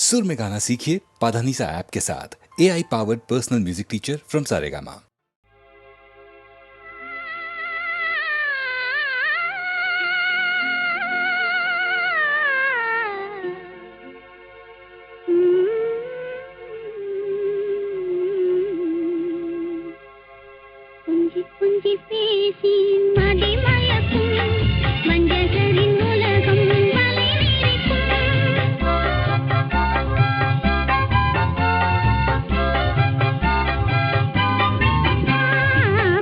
सुर में गाना सीखिए पाधानीसा ऐप के साथ। AI powered personal music teacher from Saregama. குஞ்சி பேசி மதி மயக்கும் மஞ்சகரின் உலகம் வலை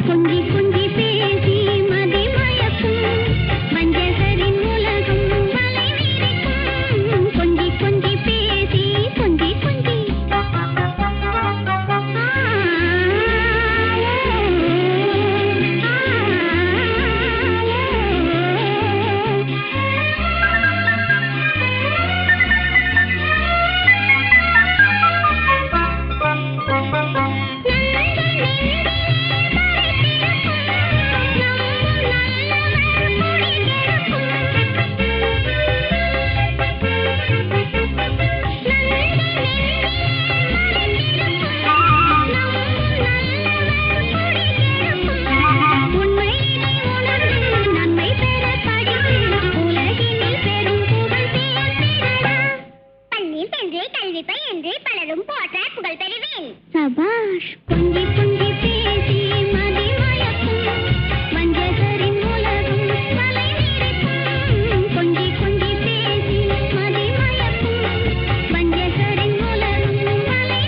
குஞ்சி குஞ்சி பேசி மதி மயக்கும் மஞ்சகரின் உலகம் வலை குஞ்சி குஞ்சி பேசி குஞ்சி குஞ்சி சபாஷ் குஞ்சி குஞ்சி பேசி மதி மயக்கும் மஞ்சகரின் உலகம் வலை குஞ்சி குஞ்சி பேசி மதி மயக்கும் மஞ்சகரின் உலகம் வலை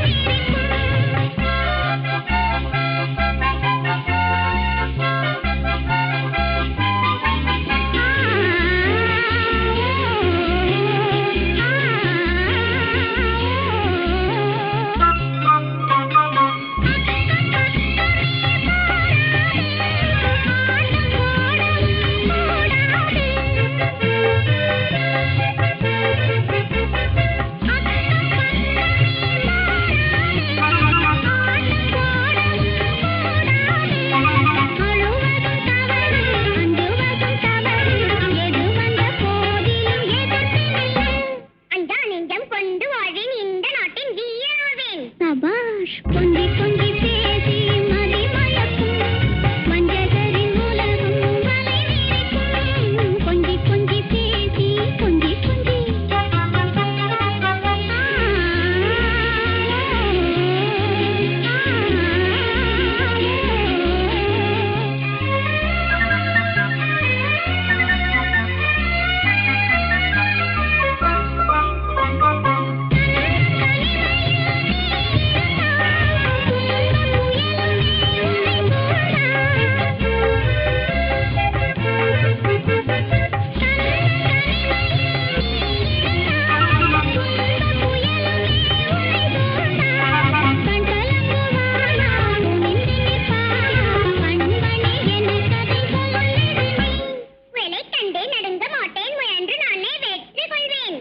சபாஷ் குஞ்சி குஞ்சி பேசி மதி மயக்கும் மஞ்சகரின் உலகம் வலை குஞ்சி குஞ்சி பேசி குஞ்சி குஞ்சி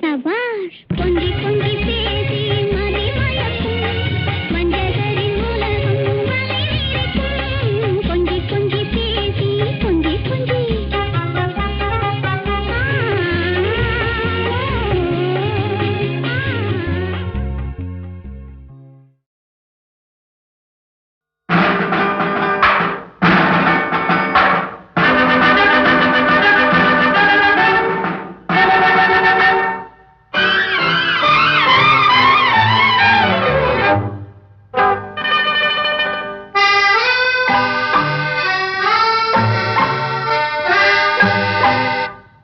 சபாஷ் குஞ்சி குஞ்சி பேசி மதி மயக்கும் மஞ்சகரின் உலகம் வலை குஞ்சி குஞ்சி பேசி குஞ்சி குஞ்சி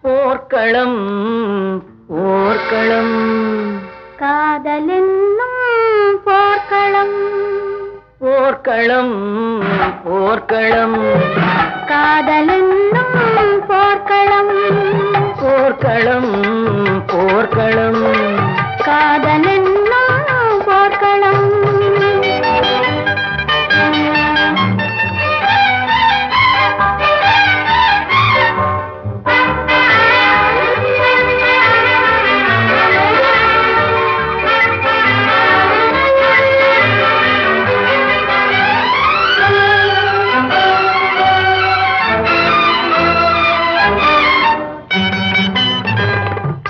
போர்க்களம் போர்க்களம் காதலென்னும் போர்க்களம் போர்க்களம் போர்க்களம் காதலென்னும் போர்க்களம் போர்க்களம் போர்க்களம் காதலென்னும் போர்க்களம்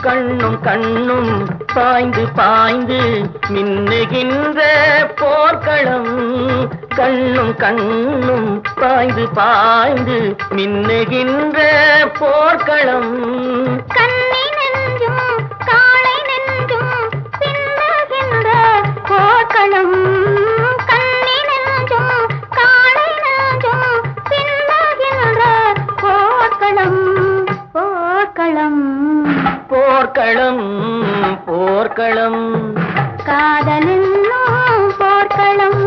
கண்ணும் கண்ணும் பாய்ந்து மின்னுகின்ற போர்க்களம் கண்ணும் கண்ணும் பாய்ந்து பாய்ந்து மின்னுகின்ற போர்க்களம் கண்ணி நெஞ்சும் காளை நெஞ்சும் பின்னுகின்ற போர்க்களம் கண்ணி நெஞ்சும் காளை நெஞ்சும் பின்னுகின்ற போர்க்களம் போர்க்களம் போர்க்களம் போர்க்களம் காதலென்னும் போர்க்களம்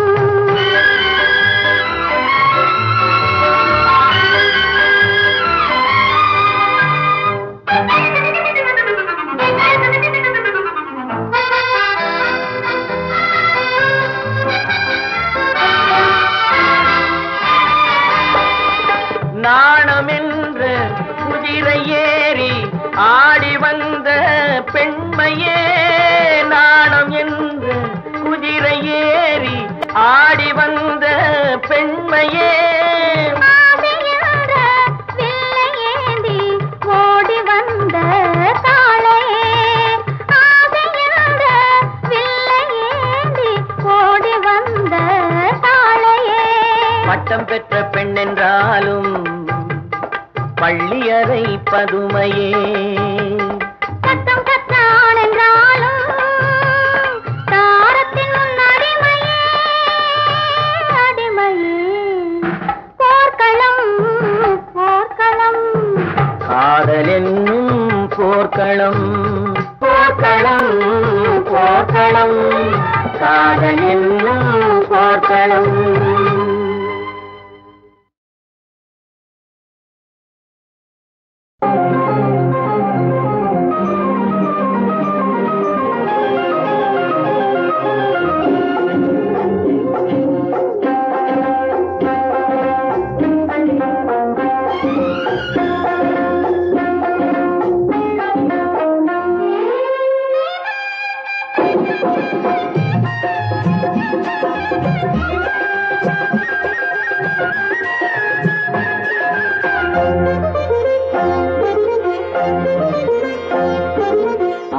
நாணமென்ற குதிரை ஏறி ஆடி வந்த பெண்மையே நாணம் என்ற குதிரை ஏறி ஆடி வந்த பெண்மையே ஆசையென்ற வில்லை ஏந்தி ஓடி வந்த காளையே ஆசையென்ற வில்லை ஏந்தி ஓடி வந்த காளையே பட்டம் பெற்ற பெண் என்றாலும் பள்ளியறை பதுமையே சத்தம் கற்றான் என்றாலும் தாரத்தின் முன் அடிமையே அடிமையே போர்க்களம் போர்க்களம் காதல் என்னும் போர்க்களம் போர்க்களம் போர்க்களம் காதல் என்னும் போர்க்களம்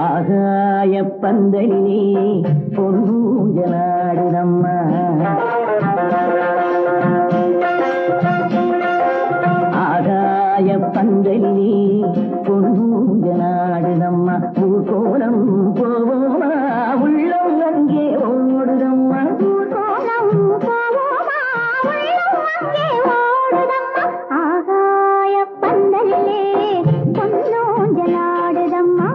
ஆகாய பந்தலிலே பொன்னூஞ்சலாடுதம்மா ஆகாய பந்தலிலே பொன்னூஞ்சலாடுதம்மா ஊர்கோலம் போவோமா உள்ளம் அங்கே ஓடுதம்மா ஊர்கோலம் போவோமா உள்ளம் அங்கே ஓடுதம்மா ஆகாய பந்தலிலே பொன்னூஞ்சலாடுதம்மா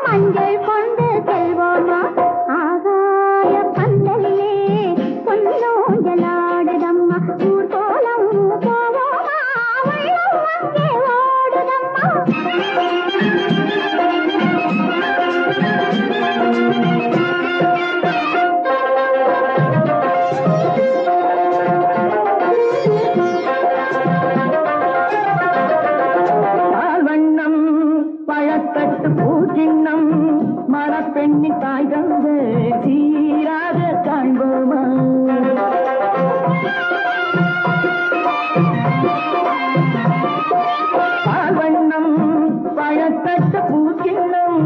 மஞ்சள் கொண்டு செல்வோமா ஆகாய பந்தலிலே பொன்னூஞ்சலாடுதம்மா ஊர்கோலம் போவோமா உள்ளம் அங்கே ஓடுதம்மா பால்வண்ணம் பழத்தட்டு பூச்சின்னம் மணப்பெண்ணி தாய் தந்து சீராக காண்போமா பால்வண்ணம் பழத்தட்டு பூச்சின்னம்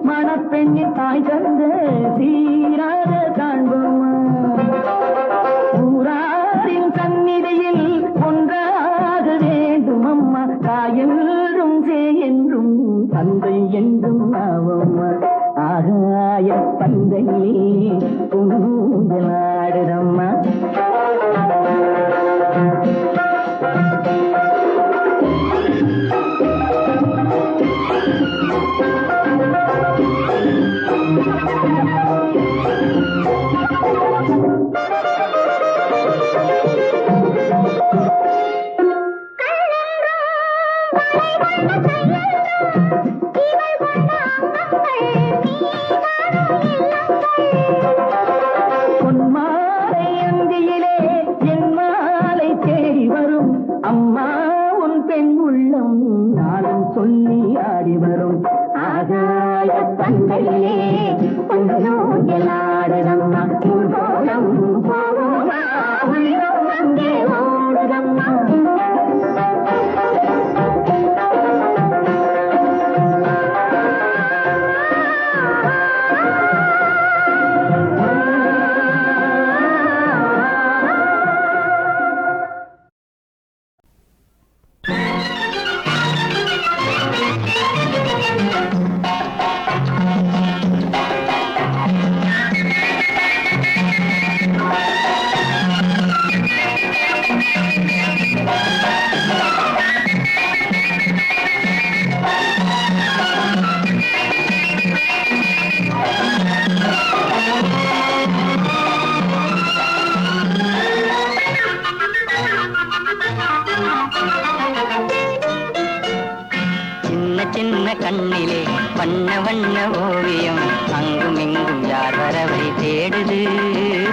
மணப்பெண்ணி தாய் தந்து சீராக காண்போமா ஊராரின் சந்நிதியில் ஒன்றாக வேண்டும் அம்மா தாயென்றும் சே என்றும் தந்தை என்றும் ஆவோம்மா ஆகாய பந்த பந்தலிலே பொங்கலாடுதம்மா. பொன்மாலை அந்தியிலே என் மாலை தேடி வரும் அம்மா உன் பெண் உள்ளம் நாளும் சொல்லி ஆடி வரும். ஆகாய பந்தலிலே பொங்கலாடுதம்மா. ஊர்கோலம் போவோமா உள்ளம் அங்கே ஓடுதம்மா. சின்ன கண்ணிலே வண்ண வண்ண ஓவியம் அங்கும் இங்கும் யார் வரவை தேடுது.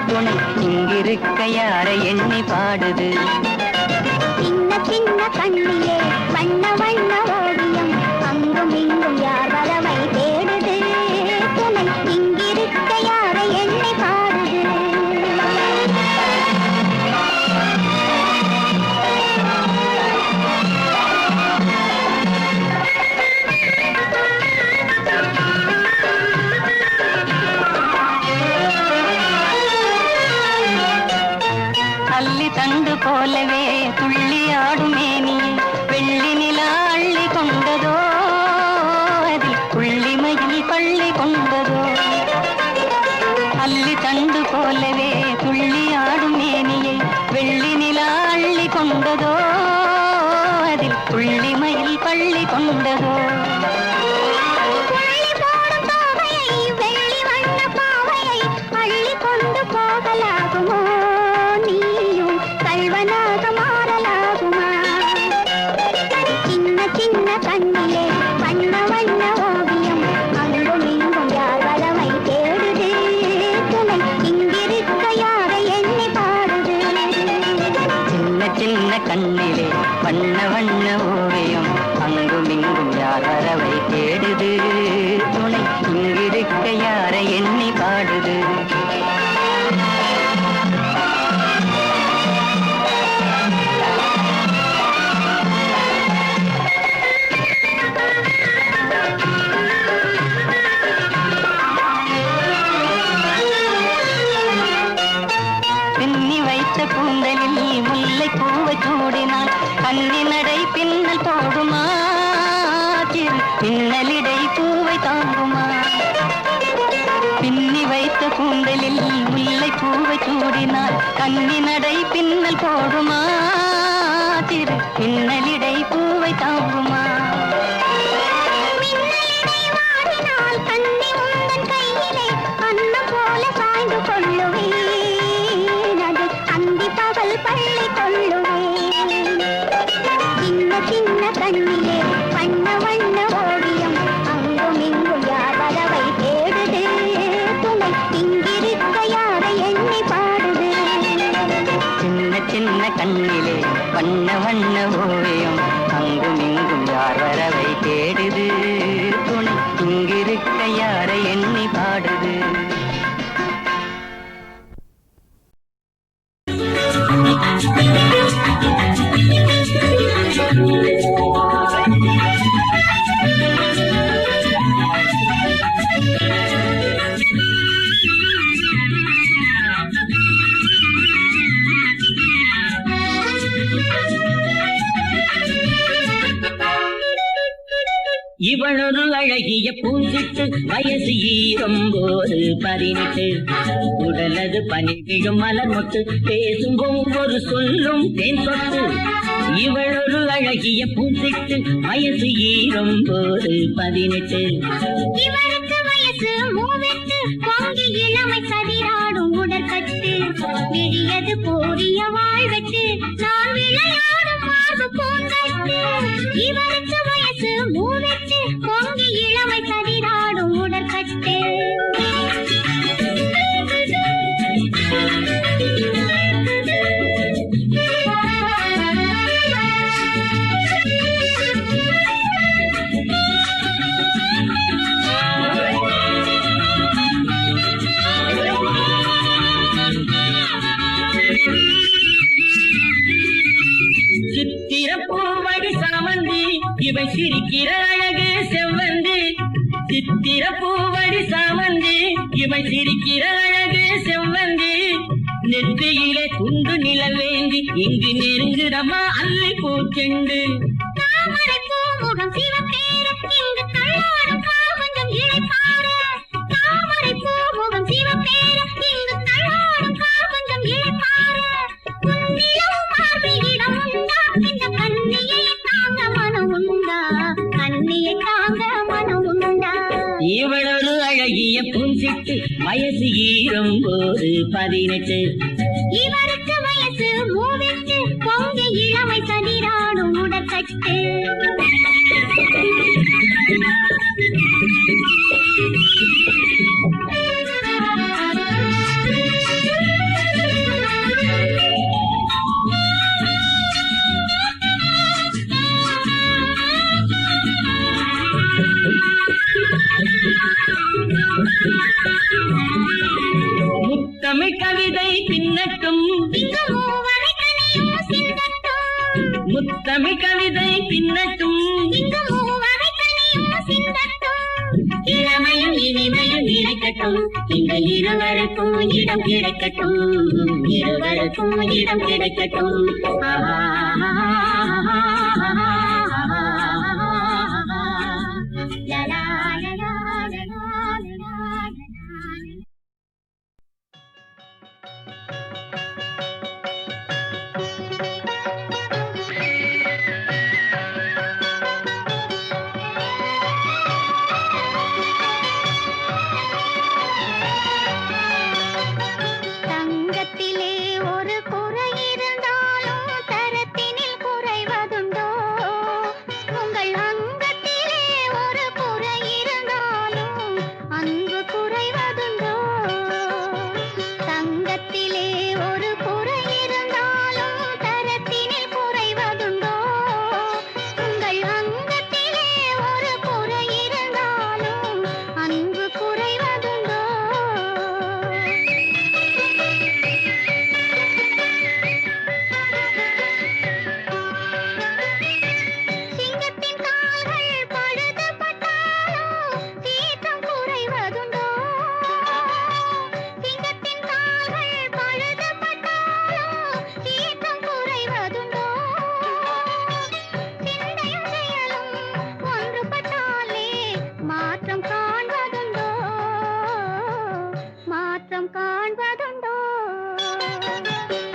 துணை இங்கிருக்க யாரை எண்ணி பாடுது. சின்ன சின்ன கண்ணிலே வண்ண வண்ண ஓவியம் அங்கும் இங்கும் யார் வரவை தேடுது. துணை இங்கிருக்க யாரை எண்ணி பாடுது. அள்ளி தண்டு போலவே துள்ளி ஆடுமேனி வெள்ளி நிலா அள்ளி கொண்டதோ அதில் புள்ளிமையில் பள்ளி கொண்டதோ. அள்ளி தண்டு போலவே துள்ளி ஆடுமேனியை வெள்ளி நிலா அள்ளி கொண்டதோ அதில் புள்ளிமையில் பள்ளி கொண்டதோ. புள்ளி போடும் பாவையை வெள்ளி வண்ண பாவையை அள்ளி கொண்டு போகலாகுமோ? நீயும் கள்வனாக மாறலாகுமா? சின்ன சின்ன கண்ணிலே வண்ண வண்ண ஓவியம் அங்கும் இங்கும் யார் வரவை தேடுது. துணை இங்கிருக்க யாரை எண்ணி பாடுது. சின்ன சின்ன கண்ணிலே வண்ண வண்ண ஓவியம் அங்கும் இங்கும் யார் வரவை தேடுது. துணை இங்கிருக்க யாரை எண்ணி பாடுது. பின்னி வைத்த கூந்தலில் முல்லை பூவை சூடினால் கண்ணி நடை பின்னல் போடுமா? சிறு பின்னலிடை பூவை தாங்குமா? பின்னி வைத்த கூந்தலில் முல்லை பூவை சூடினால் கண்ணி நடை பின்னல் போடுமா? சிறு பின்னலிடை பூவை தாங்குமா? மின்னலிடை வாடினால் கண்ணி உந்தன் கையிலே அன்னம் போல சாய்ந்து கொள்ளுவேன். அது அந்தி பகல் பள்ளி கொள்ளுவேன். சின்ன சின்ன கண்ணிலே வண்ண வண்ண ஓவியம் அங்கும் இங்கும் யார் வரவை தேடுது. துணை இங்கிருக்க யாரை எண்ணி பாடுது. சின்ன சின்ன கண்ணிலே வண்ண வண்ண ஓவியம் அங்கும் இங்கும் யார் வரவை தேடுது. துணை இங்கிருக்க யாரை எண்ணி பாடுது. அழகிய பூஞ்சிட்டு வயசு 19 உடலது பனி விழும் மலர் மொட்டு பேசும் ஒவ்வொரு சொல்லும் தேன் சொட்டு இவள் ஒரு அழகிய பூஞ்சிட்டு வயசு 19 இவருக்கு வயசு 38 பொங்கி இளமை சதிராடும் உடற்கட்டு விழியது போடிய வாழ்வெட்டு நான் விளையாடும் மார்பு பூங்கட்டு இவருக்கு வயசு 38 பொங்கி இளமை சதிராடும் உடற்கட்டு சித்திரப்பூவடி சாமந்தி இவை சிரிக்கிற அழகு செவ்வந்தி சித்திரப்பூவடி சாமந்தி இவை சிரிக்கிற அழகு செவ்வந்தி நெற்றியிலே குண்டு நிலவேந்தி இங்கு நெருங்குதமா அல்லி பூச்செண்டு தாமரை பூமுகம் சிவப்பேர இங்கு தள்ளாடும் காமஞ்சம் இழைப்பாரு தாமரை பூமுகம் சிவப்பேர இங்கு தள்ளாடும் காமஞ்சம் இழைப்பாரு உன்னிலும் மார்பிலிடம் உண்டா இந்த கண்ணியை தாங்க மனம் உண்டா கண்ணியை தாங்க மனம் உண்டா இவளொரு அழகிய பூஞ்சிட்டு வயசு 19 இவருக்கு வயசு 38 பொங்கி இளமை சதிராடும் உடற்கட்டு முத்தமிழ் கவிதை பின்னட்டும் இங்கு மூவரை கனியும் சிந்தட்டும் முத்தமிழ் கவிதை பின்னட்டும் இங்கு மூவரை கனியும் சிந்தட்டும் இளமையும் இனிமையும் நினைக்கட்டும் எங்கள் இருவருக்கும் இடம் கிடைக்கட்டும் இருவருக்கும் இடம் கிடைக்கட்டும் லலா லலா லலா லலா லலா தங்கத்திலே ஒரு குறை இருந்தாலும் தரத்தினில் குறைவதுண்டோ உங்கள் அங்கத்திலே ஒரு குறை இருந்தாலும் அன்பு குறைவதுண்டோ தங்கத்திலே ஒரு குறை இருந்தாலும் தரத்தினில் குறைவதுண்டோ உங்கள் அங்கத்திலே ஒரு குறை இருந்தாலும் அன்பு குறைவதுண்டோ சிங்கத்தின் கால்கள் பழுதுபட்டாலும் சீற்றம் குறைவதுண்டோ சிங்கத்தின் கால்கள் பழுதுபட்டாலும் சீற்றம் குறைவதுண்டோ சிந்தையும் செயலும் ஒன்றுபட்டாலே மாற்றம் காண்பதுண்டோ மாற்றம் காண்பதுண்டோ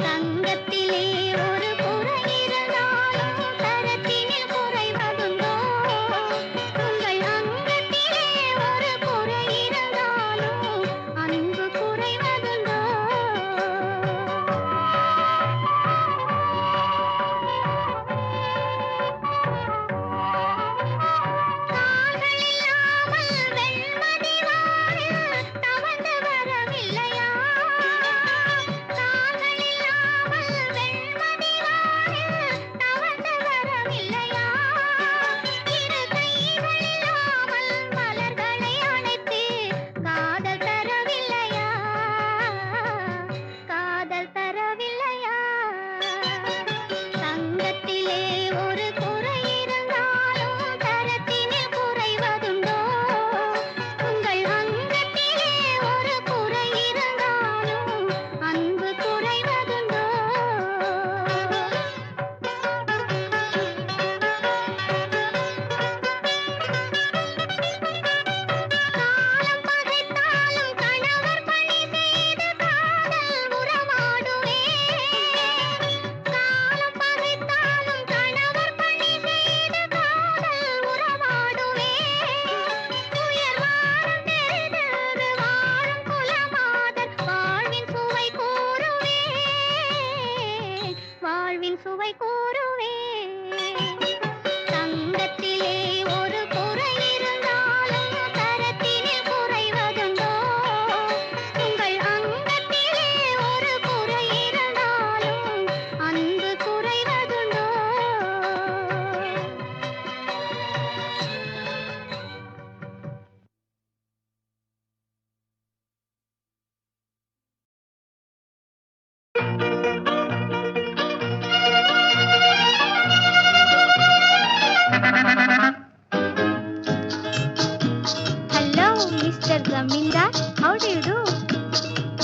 தங்கத்திலே ஒரு குறை இருந்தாலும் தரத்தினில் குறைவதுண்டோ உங்கள் அங்கத்திலே ஒரு குறை இருந்தாலும் அன்பு குறைவதுண்டோ கால்கள் இல்லாமல் வெண்மதி வானில் தவழ்ந்து வரவில்லையா Zamindar, how do you do?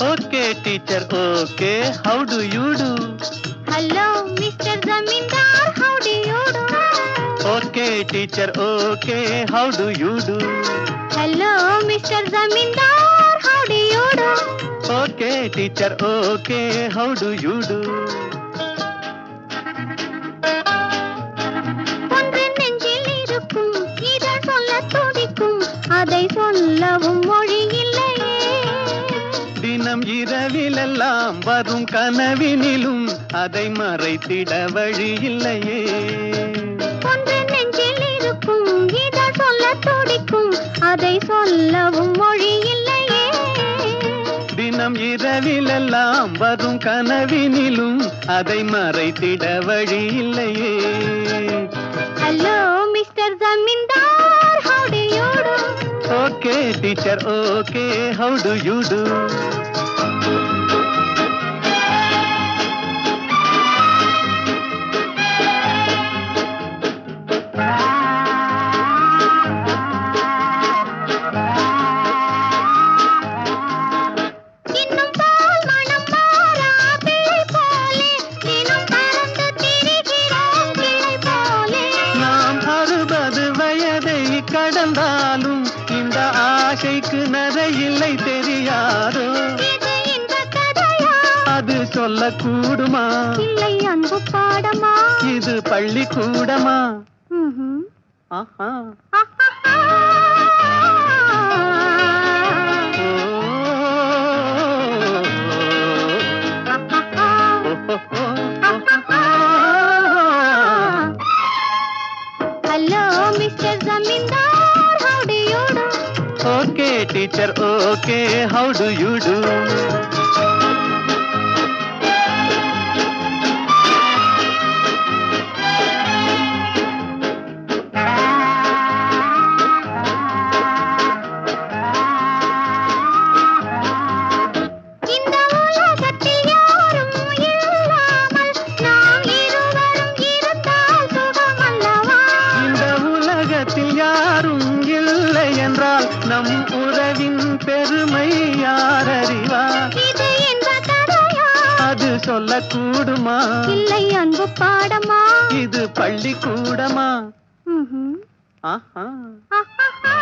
Okay, teacher, okay. How do you do? Hello, Mr. Zamindar, how do you do? Okay, teacher, okay. How do you do? Hello, Mr. Zamindar, how do you do? Okay, teacher, okay. How do you do? ஒன்று நெஞ்சில் இருக்கும் இதழ் சொல்ல துடிக்கும் அதை சொல்லவும் மொழி இல்லையே தினம் இரவிலெல்லாம் வரும் கனவினிலும் அதை மறைத்திட வழி இல்லையே. ஒன்று நெஞ்சில் இருக்கும் இதழ் சொல்ல துடிக்கும் அதை சொல்லவும் மொழி இல்லையே தினம் இரவிலெல்லாம் வரும் கனவினிலும் அதை மறைத்திட வழி இல்லையே. Hello mister zamindar, how do you do? Okay, teacher, okay. How do you do? இன்னும் பால் மணம் மாறா பிள்ளை போலே தினம் பறந்து திரிகிறோம் கிளை போலே நாம் 60 வயதை கடந்தாலும் இந்த ஆசைக்கு நரையில்லை தெரியாதோ. இது இன்பக் கதையா அது சொல்லக்கூடுமா? இல்லை அன்பு பாடமா இது பள்ளிக்கூடமா? ம்ஹும். ஆஹா. ஆஹாஹா. ஓ. ஆஹாஹா. ஓஹோஹோ. Hello mister zamindar, how do you do? Okay, teacher, okay. How do you do? இந்த உலகத்தில் யாரும் இல்லாமல் நாம் இருவரும் இருந்தால் சுகமல்லவா இந்த உலகத்தில் யாரும் இல்லை என்றால் நம் உறவின் பெருமை யார் அறிவார்? இது இன்பக் கதையா அது சொல்லக்கூடுமா? இல்லை அன்பு பாடமா இது பள்ளிக்கூடமா? ம்ஹும். ஆஹா. ஆஹாஹா.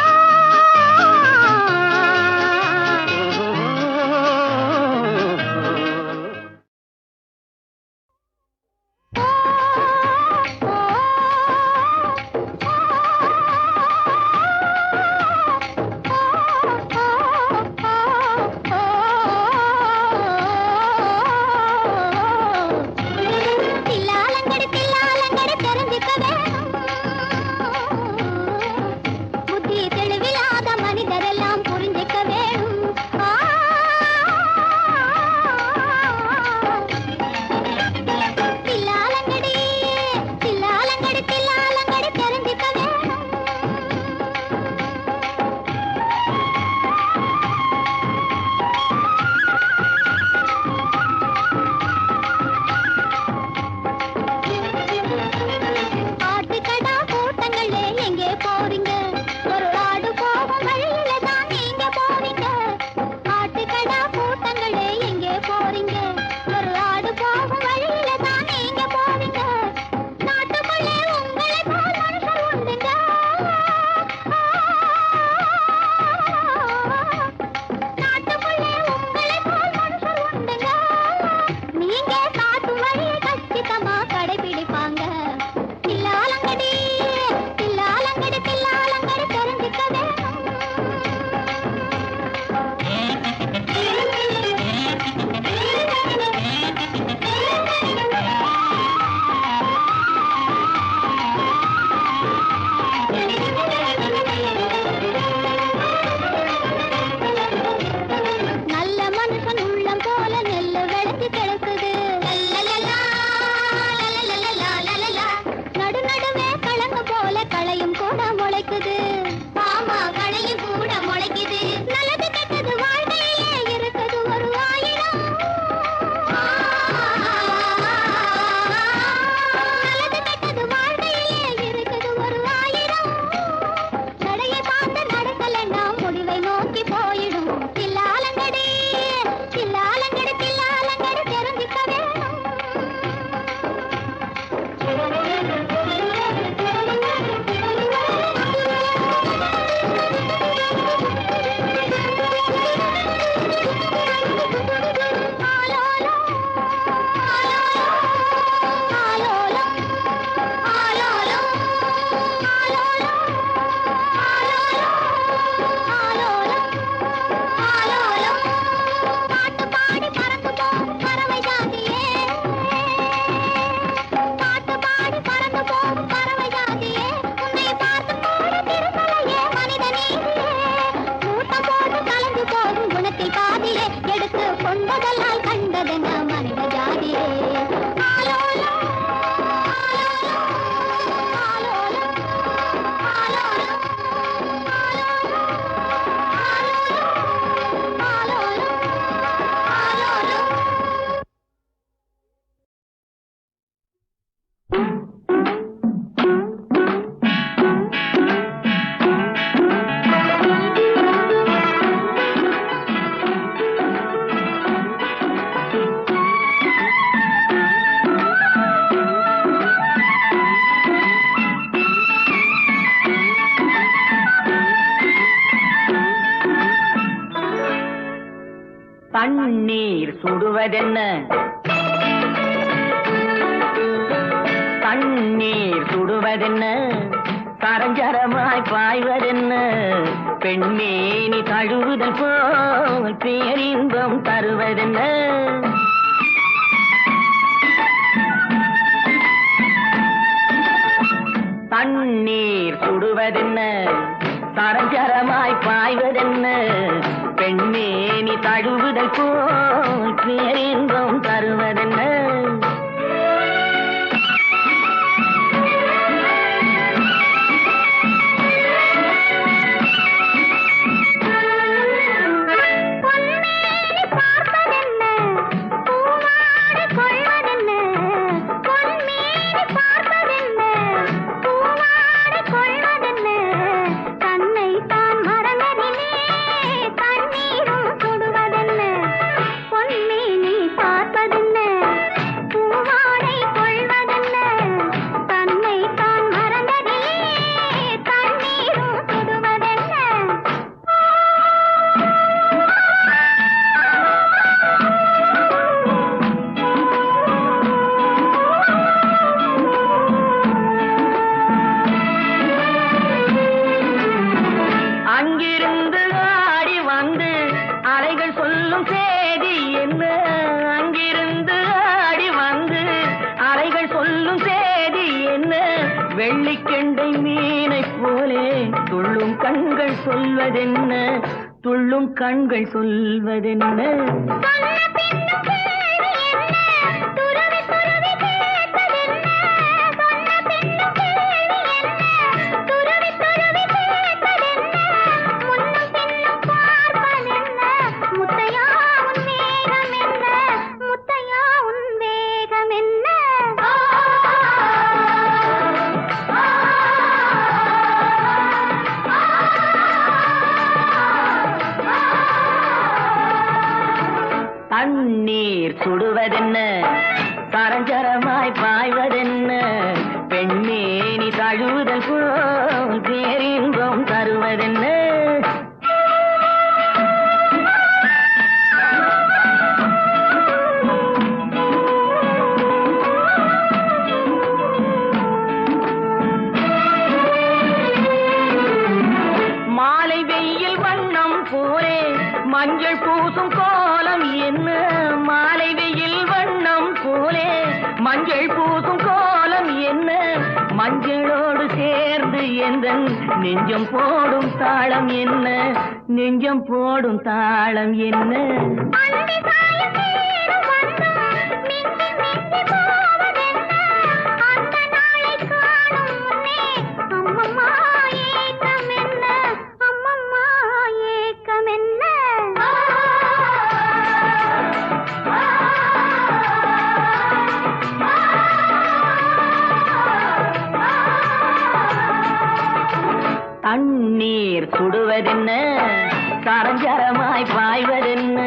தில்லாலங்கடி தில்லாலங்கடி தெரிஞ்சுக்க வேணும் புத்தி தெளிவு எடுத்து கொண்டதெல்லாம் கண்டதென்ன மனித ஜாதியே ஆலோலம், ஆலோலம், ஆலோலம், ஆலோலம், ஆலோலம். தண்ணீர் சுடுவதென்ன தண்ணீர் சுடுவதென்ன சரஞ்சரமாய் பாய்வதென்ன பெண்ணே நீ தழுவுதல் போல் பேரின்பம் தருவதென்ன தண்ணீர் சுடுவதென்ன சரஞ்சரமாய் பாய்வதென்ன பெண்ணே நீ தழுவுதல் போல் பேரின்பம் தருவதென்ன பொன்மேனி பார்ப்பதென்ன பூவாடை கொள்வதென்ன பொன்மேனி பார்ப்பதென்ன பூவாடை கொள்வதென்ன தன்னை தான் மறந்ததிலே தண்ணீரும் சுடுவதென்ன பொன்மேனி பார்ப்பதென்ன பூவாடை கொள்வதென்ன தன்னை தான் மறந்ததிலே தண்ணீரும் சுடுவதென்ன அங்கிருந்து ஆடி வந்து அலைகள் சொல்லும் செய்தி என்ன அங்கிருந்து ஆடி வந்து அலைகள் சொல்லும் செய்தி என்ன வெள்ளிக்கெண்டை மீனை போலே துள்ளும் கண்கள் சொல்வதென்ன துள்ளும் கண்கள் சொல்வதென்ன சொன்ன பின்னும் கேள்வி என்ன துருவி துருவி கேட்பதென்ன சொன்ன பின்னும் கேள்வி என்ன துருவி துருவி கேட்பதென்ன முன்னும் பின்னும் பார்ப்பதென்ன முத்தையா உன் வேகம் என்ன முத்தையா உன் வேகம் என்ன தண்ணீர் சுடுவதென்ன சரஞ்சரமாய் பாய்வதென்ன பெண்ணே நீ தழுவுதல் போல் பேரின்பம் தருவதென்ன மாலை வெயில் வண்ணம் போலே மஞ்சள் பூசும் கோலம் என்ன மாலை வெயில் வண்ணம் போலே மஞ்சள் பூசும் கோலம் என்ன மஞ்சளோடு சேர்ந்து எந்தன் நெஞ்சம் போடும் தாளம் என்ன நெஞ்சம் போடும் தாளம் என்ன அந்தி சாயம் நேரம் வந்தும் மிஞ்சி மிஞ்சி போவதென்ன அந்த நாளை காணும் முன்னே அம்மம்மா ஏக்கம் என்ன அம்மம்மா ஏக்கம் என்ன தண்ணீர் சுடுவதென்ன சரஞ்சரமாய் பாய்வதென்ன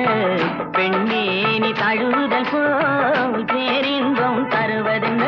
பெண்ணே நீ தழுவுதல் போல் பேரின்பம் தருவதென்ன